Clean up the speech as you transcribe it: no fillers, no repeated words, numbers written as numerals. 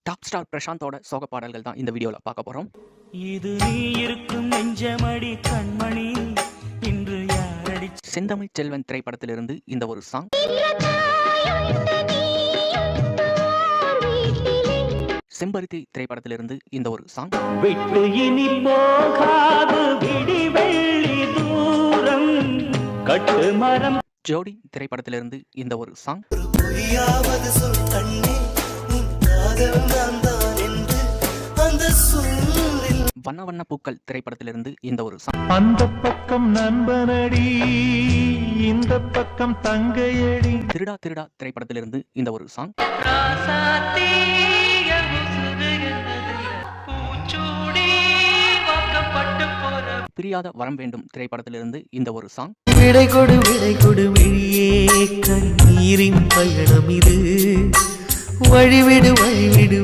Top star பிரசாந்தோட சோக பாடல்கள் தான் இந்த வீடியோல பார்க்க போறோம். இது நீ இருக்கும் நெஞ்சமடி கண்மணி இன்று யாரடி. செந்தமிழ் செல்வன் திரைப்படத்திலிருந்து இந்த ஒரு சாங். செம்பருத்தி திரைப்படத்திலிருந்து இந்த ஒரு சாங். விட்டு இனி போகாது விடிவெள்ளி தூரம் கட்டு மரம். ஜோடி திரைப்படத்திலிருந்து இந்த ஒரு சாங். வண்ண வண்ண பூக்கள் திரைப்படத்திலிருந்து இந்த ஒரு சாங். அந்த பக்கம் நண்பனடி இந்த பக்கம் தங்கையடி. திருடா திருடா திரைப்படத்திலிருந்து இந்த ஒரு சாங். பிரியாத வரம் வேண்டும் திரைப்படத்திலிருந்து இந்த ஒரு சாங். விடை கொடு விழியே கண்ணீரின் பயணம் இது, வழிவிடு